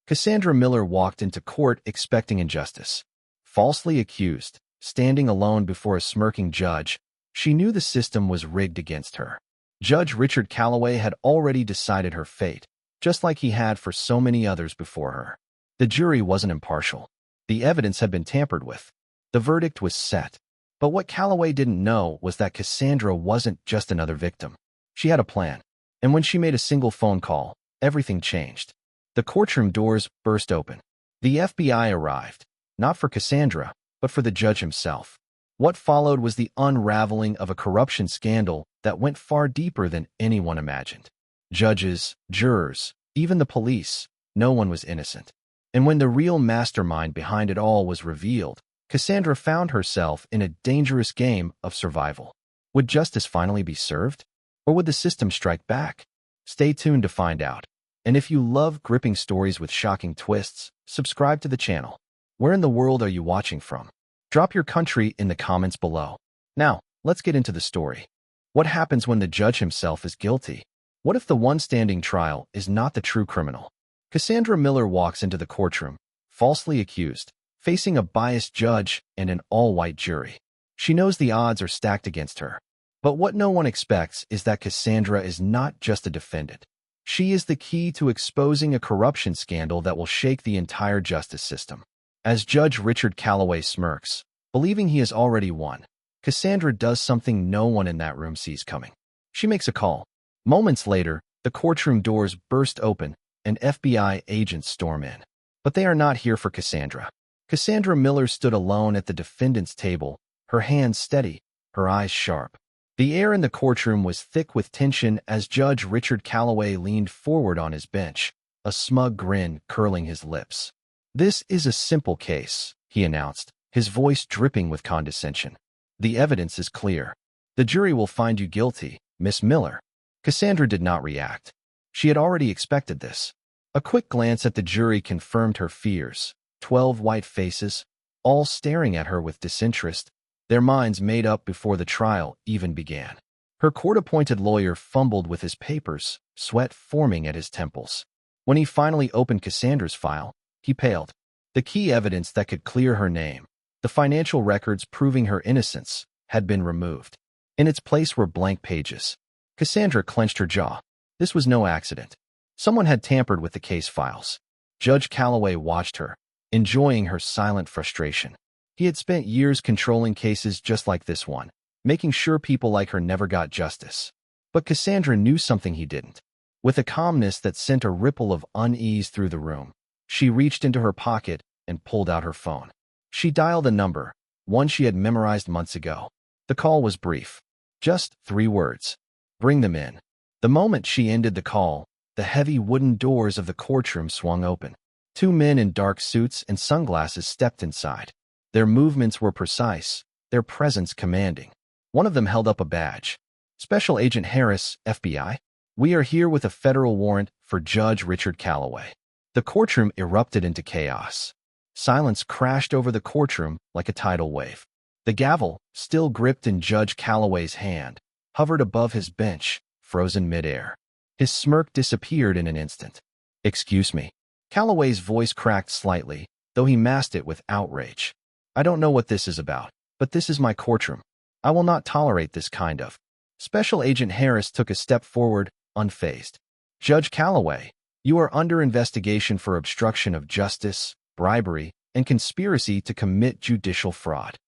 Cassandra Miller walked into court expecting injustice. Falsely accused, standing alone before a smirking judge, she knew the system was rigged against her. Judge Richard Calloway had already decided her fate, just like he had for so many others before her. The jury wasn't impartial. The evidence had been tampered with. The verdict was set. But what Calloway didn't know was that Cassandra wasn't just another victim. She had a plan. And when she made a single phone call, everything changed. The courtroom doors burst open. The FBI arrived, not for Cassandra, but for the judge himself. What followed was the unraveling of a corruption scandal that went far deeper than anyone imagined. Judges, jurors, even the police, no one was innocent. And when the real mastermind behind it all was revealed, Cassandra found herself in a dangerous game of survival. Would justice finally be served? Or would the system strike back? Stay tuned to find out. And if you love gripping stories with shocking twists, subscribe to the channel. Where in the world are you watching from? Drop your country in the comments below. Now, let's get into the story. What happens when the judge himself is guilty? What if the one standing trial is not the true criminal? Cassandra Miller walks into the courtroom, falsely accused, facing a biased judge and an all-white jury. She knows the odds are stacked against her. But what no one expects is that Cassandra is not just a defendant. She is the key to exposing a corruption scandal that will shake the entire justice system. As Judge Richard Calloway smirks, believing he has already won, Cassandra does something no one in that room sees coming. She makes a call. Moments later, the courtroom doors burst open and FBI agents storm in. But they are not here for Cassandra. Cassandra Miller stood alone at the defendant's table, her hands steady, her eyes sharp. The air in the courtroom was thick with tension as Judge Richard Calloway leaned forward on his bench, a smug grin curling his lips. "This is a simple case," he announced, his voice dripping with condescension. "The evidence is clear. The jury will find you guilty, Miss Miller." Cassandra did not react. She had already expected this. A quick glance at the jury confirmed her fears. 12 white faces, all staring at her with disinterest, their minds made up before the trial even began. Her court-appointed lawyer fumbled with his papers, sweat forming at his temples. When he finally opened Cassandra's file, he paled. The key evidence that could clear her name, the financial records proving her innocence, had been removed. In its place were blank pages. Cassandra clenched her jaw. This was no accident. Someone had tampered with the case files. Judge Calloway watched her, enjoying her silent frustration. He had spent years controlling cases just like this one, making sure people like her never got justice. But Cassandra knew something he didn't. With a calmness that sent a ripple of unease through the room, she reached into her pocket and pulled out her phone. She dialed a number, one she had memorized months ago. The call was brief. Just 3 words. "Bring them in." The moment she ended the call, the heavy wooden doors of the courtroom swung open. 2 men in dark suits and sunglasses stepped inside. Their movements were precise, their presence commanding. One of them held up a badge. "Special Agent Harris, FBI. We are here with a federal warrant for Judge Richard Calloway." The courtroom erupted into chaos. Silence crashed over the courtroom like a tidal wave. The gavel, still gripped in Judge Calloway's hand, hovered above his bench, frozen midair. His smirk disappeared in an instant. "Excuse me." Calloway's voice cracked slightly, though he masked it with outrage. "I don't know what this is about, but this is my courtroom. I will not tolerate this kind of." Special Agent Harris took a step forward, unfazed. "Judge Calloway, you are under investigation for obstruction of justice, bribery, and conspiracy to commit judicial fraud."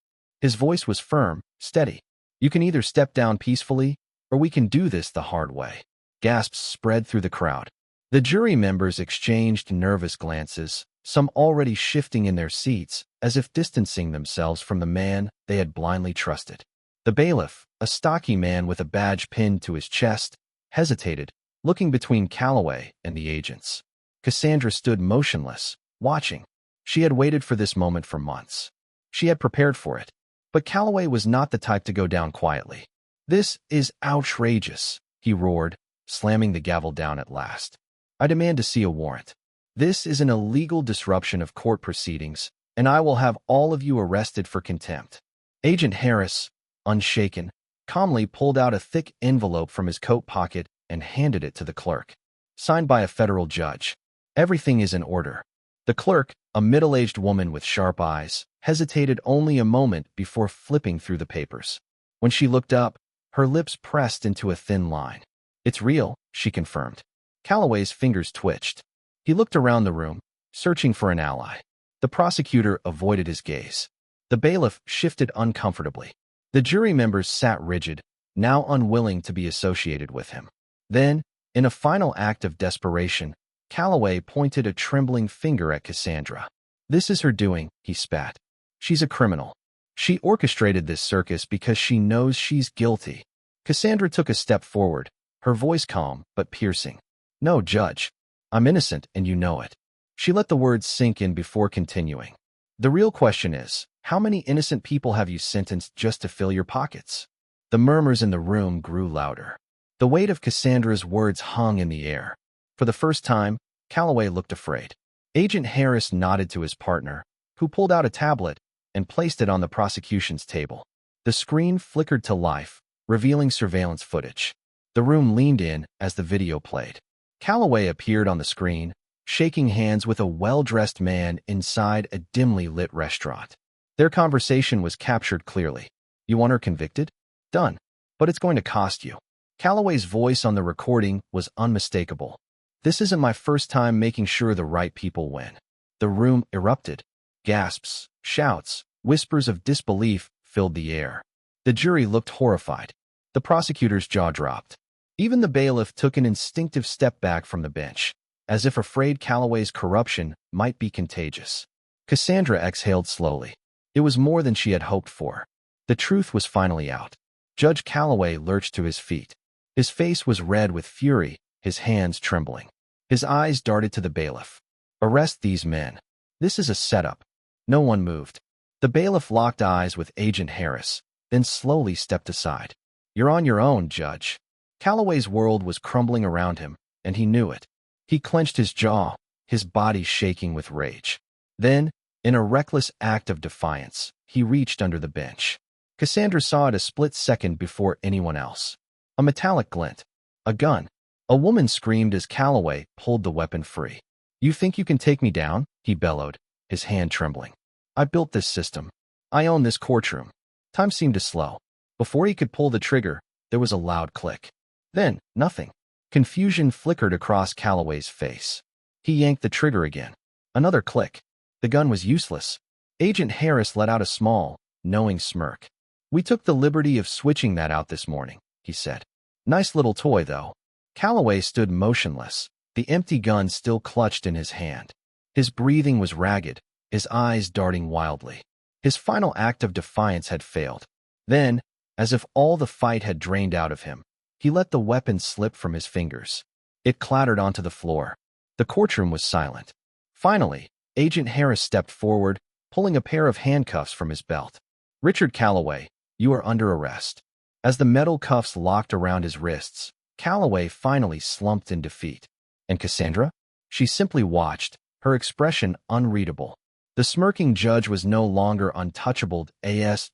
His voice was firm, steady. "You can either step down peacefully, or we can do this the hard way." Gasps spread through the crowd. The jury members exchanged nervous glances, some already shifting in their seats, as if distancing themselves from the man they had blindly trusted. The bailiff, a stocky man with a badge pinned to his chest, hesitated, looking between Calloway and the agents. Cassandra stood motionless, watching. She had waited for this moment for months. She had prepared for it. But Calloway was not the type to go down quietly. "This is outrageous," he roared, slamming the gavel down at last. "I demand to see a warrant. This is an illegal disruption of court proceedings, and I will have all of you arrested for contempt." Agent Harris, unshaken, calmly pulled out a thick envelope from his coat pocket and handed it to the clerk. "Signed by a federal judge." Everything is in order. The clerk, a middle-aged woman with sharp eyes, hesitated only a moment before flipping through the papers. When she looked up, her lips pressed into a thin line. It's real, she confirmed. Calloway's fingers twitched. He looked around the room, searching for an ally. The prosecutor avoided his gaze. The bailiff shifted uncomfortably. The jury members sat rigid, now unwilling to be associated with him. Then, in a final act of desperation, Calloway pointed a trembling finger at Cassandra. This is her doing, he spat. She's a criminal. She orchestrated this circus because she knows she's guilty. Cassandra took a step forward, her voice calm but piercing. No, Judge. I'm innocent and you know it. She let the words sink in before continuing. The real question is, how many innocent people have you sentenced just to fill your pockets? The murmurs in the room grew louder. The weight of Cassandra's words hung in the air. For the first time, Calloway looked afraid. Agent Harris nodded to his partner, who pulled out a tablet and placed it on the prosecution's table. The screen flickered to life, revealing surveillance footage. The room leaned in as the video played. Calloway appeared on the screen, shaking hands with a well-dressed man inside a dimly lit restaurant. Their conversation was captured clearly. You want her convicted? Done. But it's going to cost you. Calloway's voice on the recording was unmistakable. This isn't my first time making sure the right people win. The room erupted. Gasps, shouts, whispers of disbelief filled the air. The jury looked horrified. The prosecutor's jaw dropped. Even the bailiff took an instinctive step back from the bench, as if afraid Calloway's corruption might be contagious. Cassandra exhaled slowly. It was more than she had hoped for. The truth was finally out. Judge Calloway lurched to his feet. His face was red with fury, his hands trembling. His eyes darted to the bailiff. Arrest these men. This is a setup. No one moved. The bailiff locked eyes with Agent Harris, then slowly stepped aside. You're on your own, Judge. Calloway's world was crumbling around him, and he knew it. He clenched his jaw, his body shaking with rage. Then, in a reckless act of defiance, he reached under the bench. Cassandra saw it a split second before anyone else. A metallic glint. A gun. A woman screamed as Calloway pulled the weapon free. You think you can take me down? He bellowed, his hand trembling. I built this system. I own this courtroom. Time seemed to slow. Before he could pull the trigger, there was a loud click. Then, nothing. Confusion flickered across Calloway's face. He yanked the trigger again. Another click. The gun was useless. Agent Harris let out a small, knowing smirk. We took the liberty of switching that out this morning, he said. Nice little toy, though. Calloway stood motionless, the empty gun still clutched in his hand. His breathing was ragged, his eyes darting wildly. His final act of defiance had failed. Then, as if all the fight had drained out of him, he let the weapon slip from his fingers. It clattered onto the floor. The courtroom was silent. Finally, Agent Harris stepped forward, pulling a pair of handcuffs from his belt. Richard Calloway, you are under arrest. As the metal cuffs locked around his wrists, Calloway finally slumped in defeat. And Cassandra? She simply watched, her expression unreadable. The smirking judge was no longer untouchable.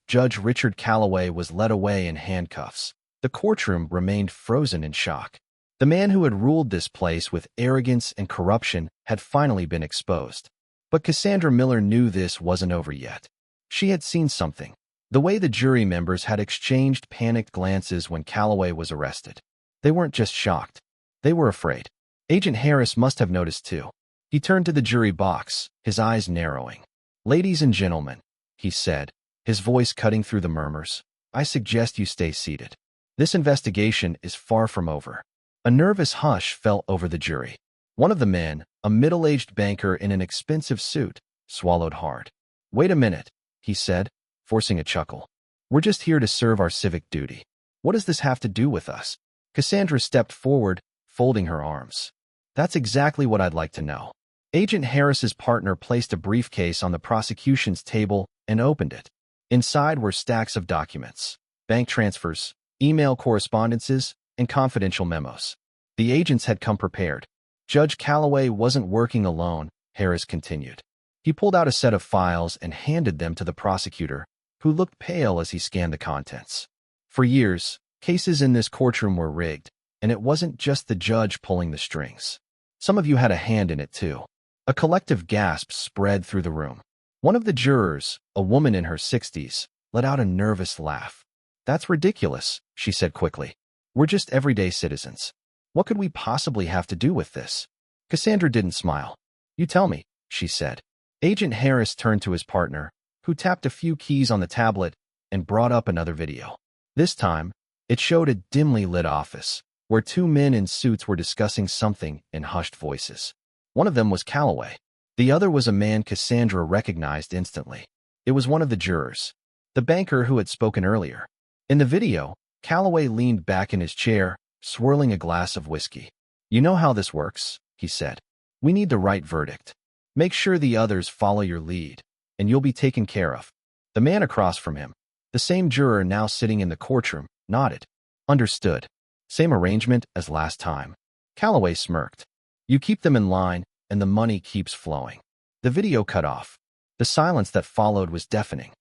Judge Richard Calloway was led away in handcuffs. The courtroom remained frozen in shock. The man who had ruled this place with arrogance and corruption had finally been exposed. But Cassandra Miller knew this wasn't over yet. She had seen something. The way the jury members had exchanged panicked glances when Calloway was arrested. They weren't just shocked. They were afraid. Agent Harris must have noticed too. He turned to the jury box, his eyes narrowing. Ladies and gentlemen, he said, his voice cutting through the murmurs, I suggest you stay seated. This investigation is far from over. A nervous hush fell over the jury. One of the men, a middle-aged banker in an expensive suit, swallowed hard. Wait a minute, he said, forcing a chuckle. We're just here to serve our civic duty. What does this have to do with us? Cassandra stepped forward, folding her arms. That's exactly what I'd like to know. Agent Harris's partner placed a briefcase on the prosecution's table and opened it. Inside were stacks of documents, bank transfers, email correspondences, and confidential memos. The agents had come prepared. Judge Calloway wasn't working alone, Harris continued. He pulled out a set of files and handed them to the prosecutor, who looked pale as he scanned the contents. For years, cases in this courtroom were rigged, and it wasn't just the judge pulling the strings. Some of you had a hand in it too. A collective gasp spread through the room. One of the jurors, a woman in her 60s, let out a nervous laugh. That's ridiculous, she said quickly. We're just everyday citizens. What could we possibly have to do with this? Cassandra didn't smile. You tell me, she said. Agent Harris turned to his partner, who tapped a few keys on the tablet and brought up another video. This time, it showed a dimly lit office, where two men in suits were discussing something in hushed voices. One of them was Calloway. The other was a man Cassandra recognized instantly. It was one of the jurors, the banker who had spoken earlier. In the video, Calloway leaned back in his chair, swirling a glass of whiskey. You know how this works, he said. We need the right verdict. Make sure the others follow your lead, and you'll be taken care of. The man across from him, the same juror now sitting in the courtroom, nodded. Understood. Same arrangement as last time. Calloway smirked. You keep them in line, and the money keeps flowing. The video cut off. The silence that followed was deafening.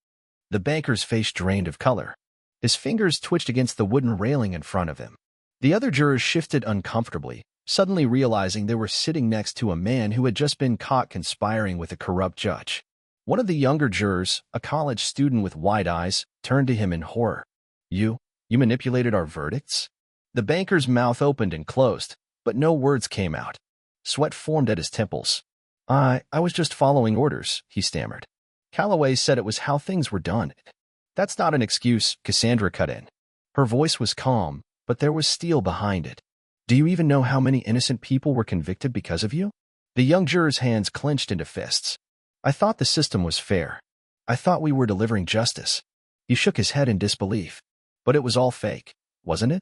The banker's face drained of color. His fingers twitched against the wooden railing in front of him. The other jurors shifted uncomfortably, suddenly realizing they were sitting next to a man who had just been caught conspiring with a corrupt judge. One of the younger jurors, a college student with wide eyes, turned to him in horror. You manipulated our verdicts? The banker's mouth opened and closed, but no words came out. Sweat formed at his temples. I was just following orders, he stammered. Calloway said it was how things were done. That's not an excuse, Cassandra cut in. Her voice was calm, but there was steel behind it. Do you even know how many innocent people were convicted because of you? The young juror's hands clenched into fists. I thought the system was fair. I thought we were delivering justice. He shook his head in disbelief. But it was all fake, wasn't it?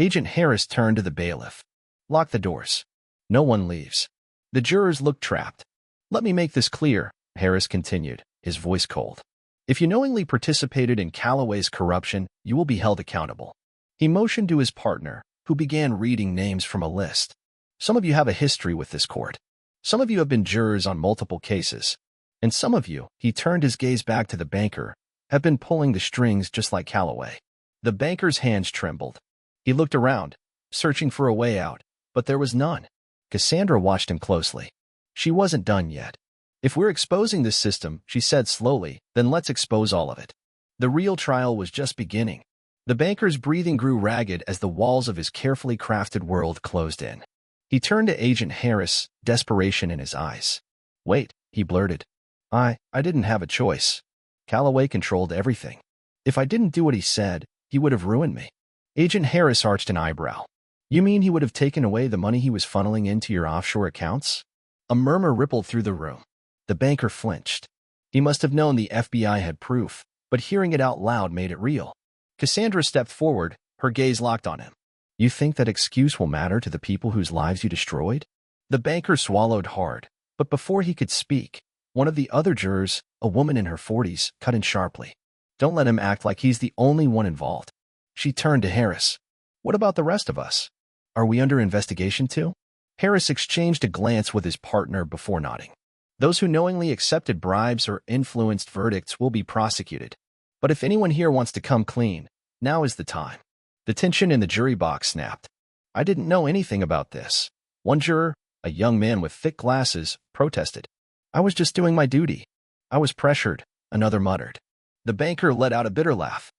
Agent Harris turned to the bailiff. Lock the doors. No one leaves. The jurors looked trapped. Let me make this clear, Harris continued, his voice cold. If you knowingly participated in Calloway's corruption, you will be held accountable. He motioned to his partner, who began reading names from a list. Some of you have a history with this court. Some of you have been jurors on multiple cases. And some of you, he turned his gaze back to the banker, have been pulling the strings just like Calloway. The banker's hands trembled. He looked around, searching for a way out, but there was none. Cassandra watched him closely. She wasn't done yet. If we're exposing this system, she said slowly, then let's expose all of it. The real trial was just beginning. The banker's breathing grew ragged as the walls of his carefully crafted world closed in. He turned to Agent Harris, desperation in his eyes. Wait, he blurted. I didn't have a choice. Calloway controlled everything. If I didn't do what he said, he would have ruined me. Agent Harris arched an eyebrow. You mean he would have taken away the money he was funneling into your offshore accounts? A murmur rippled through the room. The banker flinched. He must have known the FBI had proof, but hearing it out loud made it real. Cassandra stepped forward, her gaze locked on him. You think that excuse will matter to the people whose lives you destroyed? The banker swallowed hard, but before he could speak, one of the other jurors, a woman in her 40s, cut in sharply. Don't let him act like he's the only one involved. She turned to Harris. What about the rest of us? Are we under investigation too? Harris exchanged a glance with his partner before nodding. Those who knowingly accepted bribes or influenced verdicts will be prosecuted. But if anyone here wants to come clean, now is the time. The tension in the jury box snapped. I didn't know anything about this. One juror, a young man with thick glasses, protested. I was just doing my duty. I was pressured, another muttered. The banker let out a bitter laugh.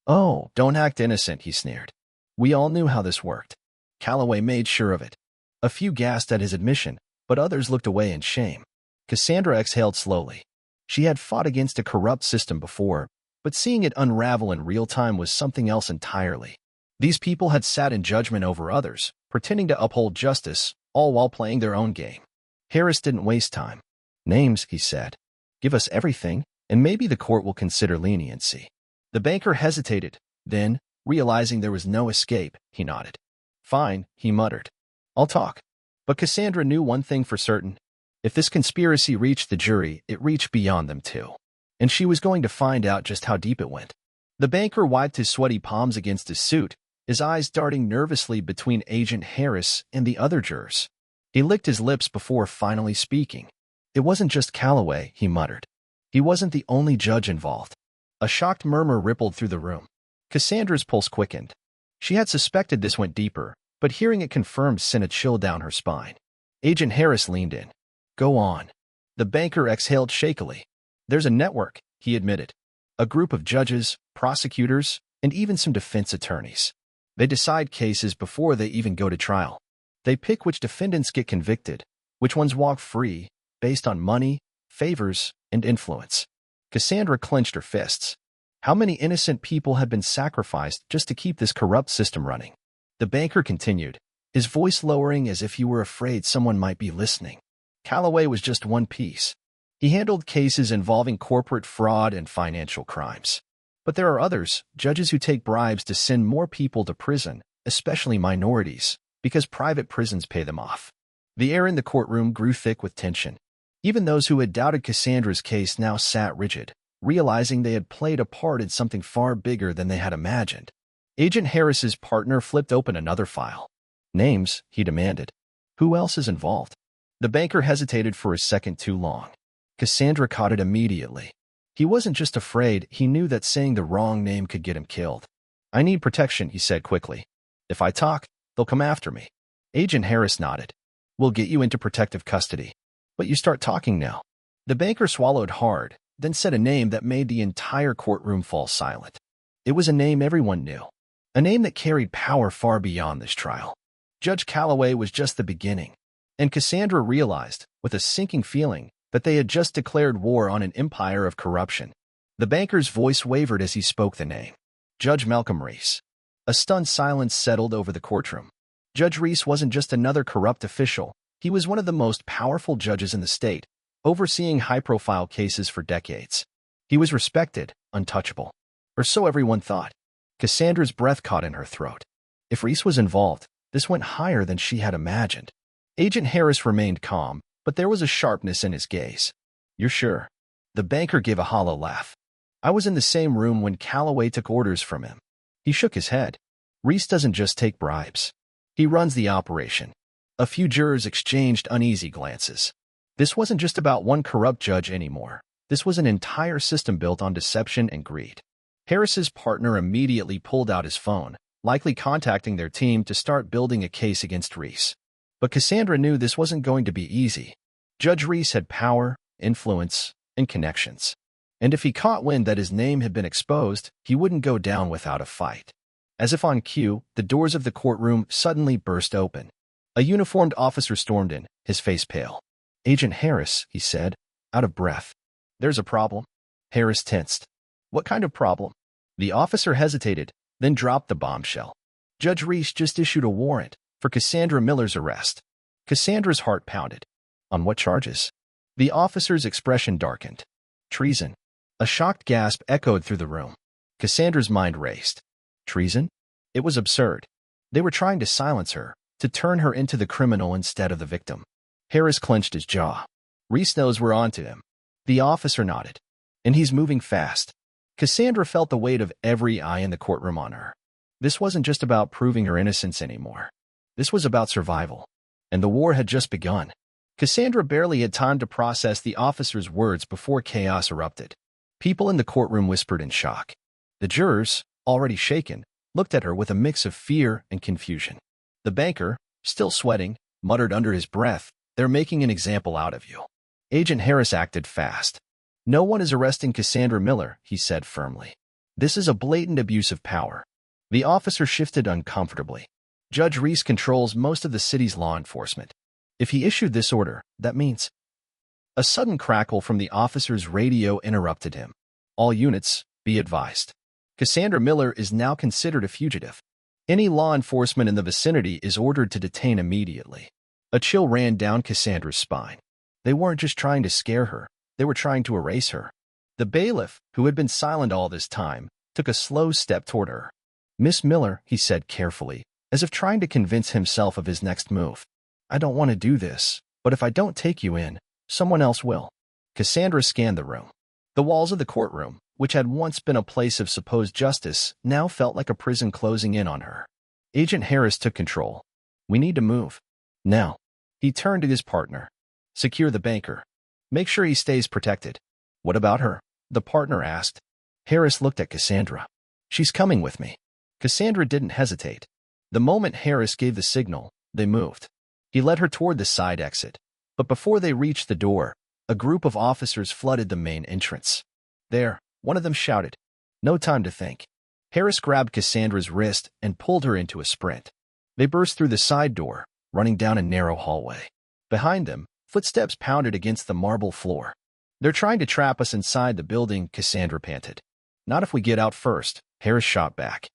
Oh, don't act innocent, he sneered. We all knew how this worked. Calloway made sure of it. A few gasped at his admission, but others looked away in shame. Cassandra exhaled slowly. She had fought against a corrupt system before, but seeing it unravel in real time was something else entirely. These people had sat in judgment over others, pretending to uphold justice, all while playing their own game. Harris didn't waste time. Names, he said. Give us everything, and maybe the court will consider leniency. The banker hesitated, then, realizing there was no escape, he nodded. Fine, he muttered. I'll talk. But Cassandra knew one thing for certain. If this conspiracy reached the jury, it reached beyond them too. And she was going to find out just how deep it went. The banker wiped his sweaty palms against his suit, his eyes darting nervously between Agent Harris and the other jurors. He licked his lips before finally speaking. It wasn't just Calloway, he muttered. He wasn't the only judge involved. A shocked murmur rippled through the room. Cassandra's pulse quickened. She had suspected this went deeper, but hearing it confirmed sent a chill down her spine. Agent Harris leaned in. Go on. The banker exhaled shakily. There's a network, he admitted. A group of judges, prosecutors, and even some defense attorneys. They decide cases before they even go to trial. They pick which defendants get convicted, which ones walk free, based on money, favors, and influence. Cassandra clenched her fists. How many innocent people had been sacrificed just to keep this corrupt system running? The banker continued, his voice lowering as if he were afraid someone might be listening. Calloway was just one piece. He handled cases involving corporate fraud and financial crimes. But there are others, judges who take bribes to send more people to prison, especially minorities, because private prisons pay them off. The air in the courtroom grew thick with tension. Even those who had doubted Cassandra's case now sat rigid, realizing they had played a part in something far bigger than they had imagined. Agent Harris's partner flipped open another file. Names, he demanded. Who else is involved? The banker hesitated for a second too long. Cassandra caught it immediately. He wasn't just afraid, he knew that saying the wrong name could get him killed. I need protection, he said quickly. If I talk, they'll come after me. Agent Harris nodded. We'll get you into protective custody. But you start talking now. The banker swallowed hard, then said a name that made the entire courtroom fall silent. It was a name everyone knew. A name that carried power far beyond this trial. Judge Calloway was just the beginning. And Cassandra realized, with a sinking feeling, that they had just declared war on an empire of corruption. The banker's voice wavered as he spoke the name. Judge Malcolm Reese. A stunned silence settled over the courtroom. Judge Reese wasn't just another corrupt official. He was one of the most powerful judges in the state, overseeing high-profile cases for decades. He was respected, untouchable. Or so everyone thought. Cassandra's breath caught in her throat. If Reese was involved, this went higher than she had imagined. Agent Harris remained calm, but there was a sharpness in his gaze. You're sure? The banker gave a hollow laugh. I was in the same room when Calloway took orders from him. He shook his head. Reese doesn't just take bribes. He runs the operation. A few jurors exchanged uneasy glances. This wasn't just about one corrupt judge anymore. This was an entire system built on deception and greed. Harris's partner immediately pulled out his phone, likely contacting their team to start building a case against Reese. But Cassandra knew this wasn't going to be easy. Judge Reese had power, influence, and connections. And if he caught wind that his name had been exposed, he wouldn't go down without a fight. As if on cue, the doors of the courtroom suddenly burst open. A uniformed officer stormed in, his face pale. Agent Harris, he said, out of breath. There's a problem. Harris tensed. What kind of problem? The officer hesitated, then dropped the bombshell. Judge Reese just issued a warrant for Cassandra Miller's arrest. Cassandra's heart pounded. On what charges? The officer's expression darkened. Treason. A shocked gasp echoed through the room. Cassandra's mind raced. Treason? It was absurd. They were trying to silence her, to turn her into the criminal instead of the victim. Harris clenched his jaw. Reese knows we're onto him. The officer nodded. And he's moving fast. Cassandra felt the weight of every eye in the courtroom on her. This wasn't just about proving her innocence anymore. This was about survival. And the war had just begun. Cassandra barely had time to process the officer's words before chaos erupted. People in the courtroom whispered in shock. The jurors, already shaken, looked at her with a mix of fear and confusion. The banker, still sweating, muttered under his breath, "They're making an example out of you." Agent Harris acted fast. "No one is arresting Cassandra Miller," he said firmly. "This is a blatant abuse of power." The officer shifted uncomfortably. Judge Reese controls most of the city's law enforcement. If he issued this order, that means... A sudden crackle from the officer's radio interrupted him. "All units, be advised. Cassandra Miller is now considered a fugitive. Any law enforcement in the vicinity is ordered to detain immediately." A chill ran down Cassandra's spine. They weren't just trying to scare her. They were trying to erase her. The bailiff, who had been silent all this time, took a slow step toward her. "Miss Miller," he said carefully, as if trying to convince himself of his next move. "I don't want to do this, but if I don't take you in, someone else will." Cassandra scanned the room. The walls of the courtroom, which had once been a place of supposed justice, now felt like a prison closing in on her. Agent Harris took control. "We need to move. Now." He turned to his partner. "Secure the banker. Make sure he stays protected." "What about her?" the partner asked. Harris looked at Cassandra. "She's coming with me." Cassandra didn't hesitate. The moment Harris gave the signal, they moved. He led her toward the side exit. But before they reached the door, a group of officers flooded the main entrance. "There," one of them shouted. No time to think. Harris grabbed Cassandra's wrist and pulled her into a sprint. They burst through the side door, running down a narrow hallway. Behind them, footsteps pounded against the marble floor. "They're trying to trap us inside the building," Cassandra panted. "Not if we get out first," Harris shot back.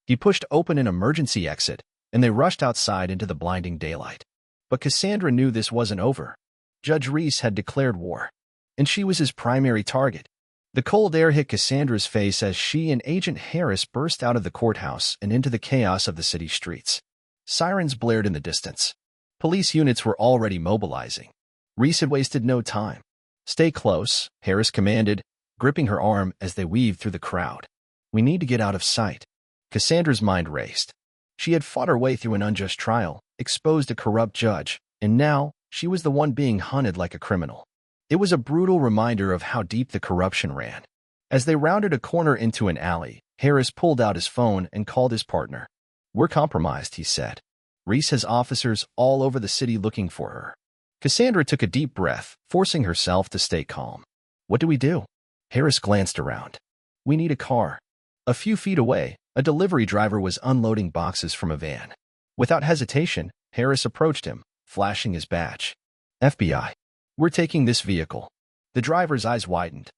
He pushed open an emergency exit, and they rushed outside into the blinding daylight. But Cassandra knew this wasn't over. Judge Reese had declared war, and she was his primary target. The cold air hit Cassandra's face as she and Agent Harris burst out of the courthouse and into the chaos of the city streets. Sirens blared in the distance. Police units were already mobilizing. Reese had wasted no time. "Stay close," Harris commanded, gripping her arm as they weaved through the crowd. "We need to get out of sight." Cassandra's mind raced. She had fought her way through an unjust trial, exposed a corrupt judge, and now she was the one being hunted like a criminal. It was a brutal reminder of how deep the corruption ran. As they rounded a corner into an alley, Harris pulled out his phone and called his partner. "We're compromised," he said. "Reese has officers all over the city looking for her." Cassandra took a deep breath, forcing herself to stay calm. "What do we do?" Harris glanced around. "We need a car." A few feet away, a delivery driver was unloading boxes from a van. Without hesitation, Harris approached him, flashing his badge. "FBI. We're taking this vehicle." The driver's eyes widened.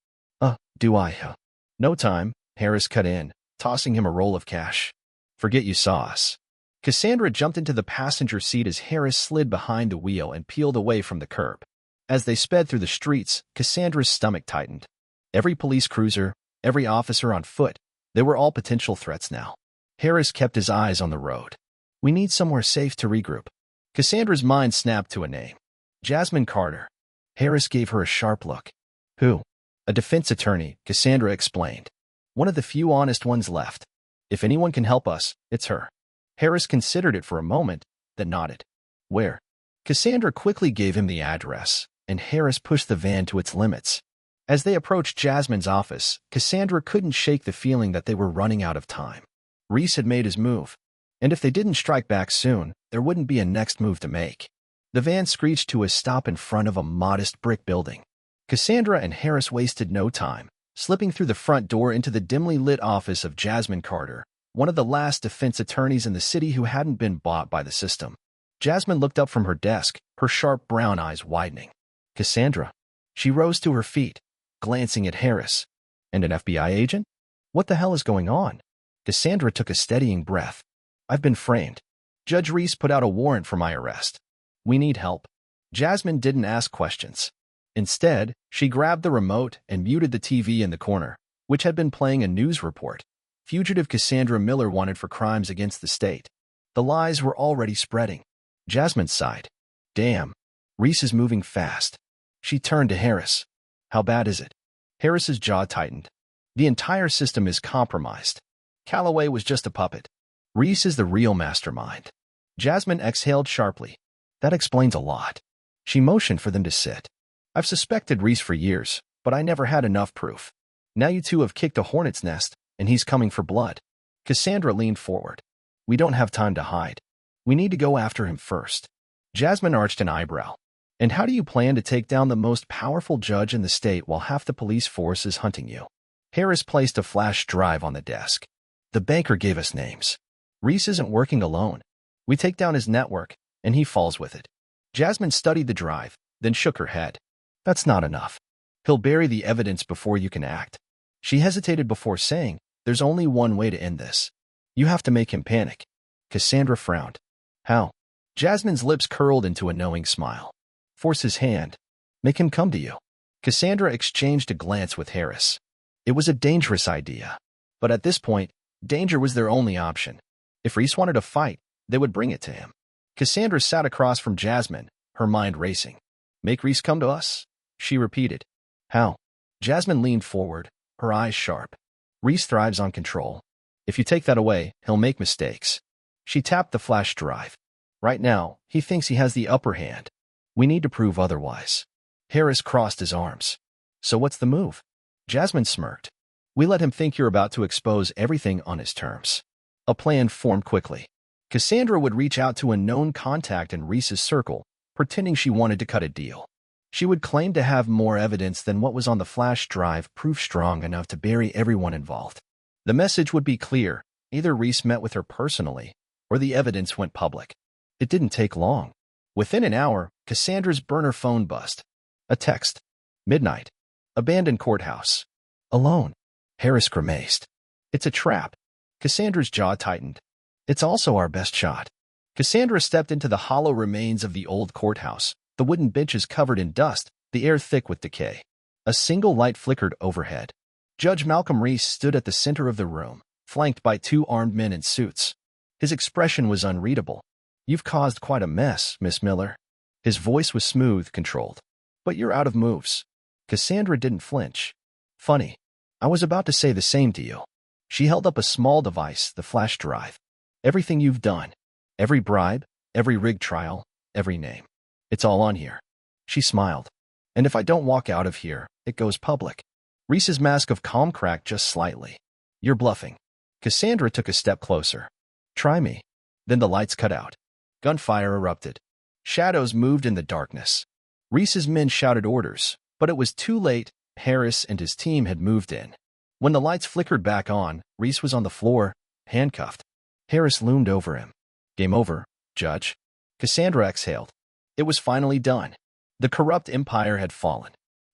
Do I?" "No time," Harris cut in, tossing him a roll of cash. "Forget you saw us." Cassandra jumped into the passenger seat as Harris slid behind the wheel and peeled away from the curb. As they sped through the streets, Cassandra's stomach tightened. Every police cruiser, every officer on foot, they were all potential threats now. Harris kept his eyes on the road. "We need somewhere safe to regroup." Cassandra's mind snapped to a name. Jasmine Carter. Harris gave her a sharp look. "Who?" "A defense attorney," Cassandra explained. "One of the few honest ones left. If anyone can help us, it's her." Harris considered it for a moment, then nodded. "Where?" Cassandra quickly gave him the address, and Harris pushed the van to its limits. As they approached Jasmine's office, Cassandra couldn't shake the feeling that they were running out of time. Reese had made his move, and if they didn't strike back soon, there wouldn't be a next move to make. The van screeched to a stop in front of a modest brick building. Cassandra and Harris wasted no time, slipping through the front door into the dimly lit office of Jasmine Carter, one of the last defense attorneys in the city who hadn't been bought by the system. Jasmine looked up from her desk, her sharp brown eyes widening. "Cassandra." She rose to her feet, glancing at Harris. "And an FBI agent? What the hell is going on?" Cassandra took a steadying breath. "I've been framed. Judge Reese put out a warrant for my arrest. We need help." Jasmine didn't ask questions. Instead, she grabbed the remote and muted the TV in the corner, which had been playing a news report. Fugitive Cassandra Miller wanted for crimes against the state. The lies were already spreading. Jasmine sighed. "Damn, Reese is moving fast." She turned to Harris. "How bad is it?" Harris's jaw tightened. "The entire system is compromised. Calloway was just a puppet. Reese is the real mastermind." Jasmine exhaled sharply. "That explains a lot." She motioned for them to sit. "I've suspected Reese for years, but I never had enough proof. Now you two have kicked a hornet's nest, and he's coming for blood." Cassandra leaned forward. "We don't have time to hide. We need to go after him first." Jasmine arched an eyebrow. "And how do you plan to take down the most powerful judge in the state while half the police force is hunting you?" Harris placed a flash drive on the desk. "The banker gave us names. Reese isn't working alone. We take down his network, and he falls with it." Jasmine studied the drive, then shook her head. "That's not enough. He'll bury the evidence before you can act." She hesitated before saying, "There's only one way to end this. You have to make him panic." Cassandra frowned. "How?" Jasmine's lips curled into a knowing smile. "Force his hand. Make him come to you." Cassandra exchanged a glance with Harris. It was a dangerous idea. But at this point, danger was their only option. If Reese wanted a fight, they would bring it to him. Cassandra sat across from Jasmine, her mind racing. "Make Reese come to us?" she repeated. "How?" Jasmine leaned forward, her eyes sharp. "Reese thrives on control. If you take that away, he'll make mistakes." She tapped the flash drive. "Right now, he thinks he has the upper hand. We need to prove otherwise." Harris crossed his arms. "So what's the move?" Jasmine smirked. "We let him think you're about to expose everything on his terms." A plan formed quickly. Cassandra would reach out to a known contact in Reese's circle, pretending she wanted to cut a deal. She would claim to have more evidence than what was on the flash drive, proof strong enough to bury everyone involved. The message would be clear: either Reese met with her personally, or the evidence went public. It didn't take long. Within an hour, Cassandra's burner phone buzzed. A text. Midnight. Abandoned courthouse. Alone. Harris grimaced. It's a trap. Cassandra's jaw tightened. It's also our best shot. Cassandra stepped into the hollow remains of the old courthouse, the wooden benches covered in dust, the air thick with decay. A single light flickered overhead. Judge Malcolm Reese stood at the center of the room, flanked by two armed men in suits. His expression was unreadable. You've caused quite a mess, Miss Miller. His voice was smooth, controlled. But you're out of moves. Cassandra didn't flinch. Funny. I was about to say the same to you. She held up a small device, the flash drive. Everything you've done. Every bribe, every rig trial, every name. It's all on here. She smiled. And if I don't walk out of here, it goes public. Reese's mask of calm cracked just slightly. You're bluffing. Cassandra took a step closer. Try me. Then the lights cut out. Gunfire erupted. Shadows moved in the darkness. Reese's men shouted orders, but it was too late. Harris and his team had moved in. When the lights flickered back on, Reese was on the floor, handcuffed. Harris loomed over him. Game over, Judge. Cassandra exhaled. It was finally done. The corrupt empire had fallen.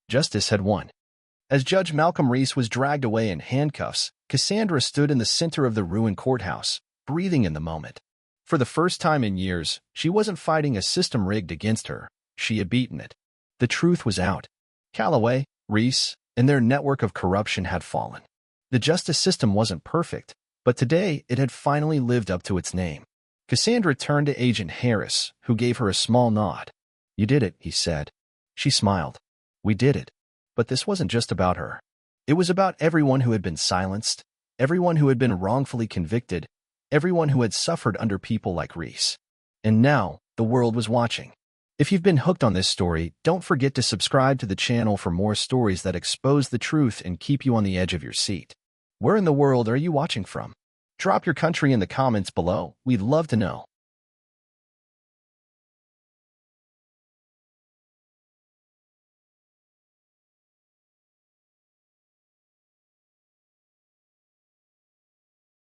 Justice had won. As Judge Malcolm Reese was dragged away in handcuffs, Cassandra stood in the center of the ruined courthouse, breathing in the moment. For the first time in years, she wasn't fighting a system rigged against her. She had beaten it. The truth was out. Calloway, Reese, and their network of corruption had fallen. The justice system wasn't perfect, but today it had finally lived up to its name. Cassandra turned to Agent Harris, who gave her a small nod. You did it, he said. She smiled. We did it. But this wasn't just about her. It was about everyone who had been silenced, everyone who had been wrongfully convicted, everyone who had suffered under people like Reese. And now, the world was watching. If you've been hooked on this story, don't forget to subscribe to the channel for more stories that expose the truth and keep you on the edge of your seat. Where in the world are you watching from? Drop your country in the comments below. We'd love to know.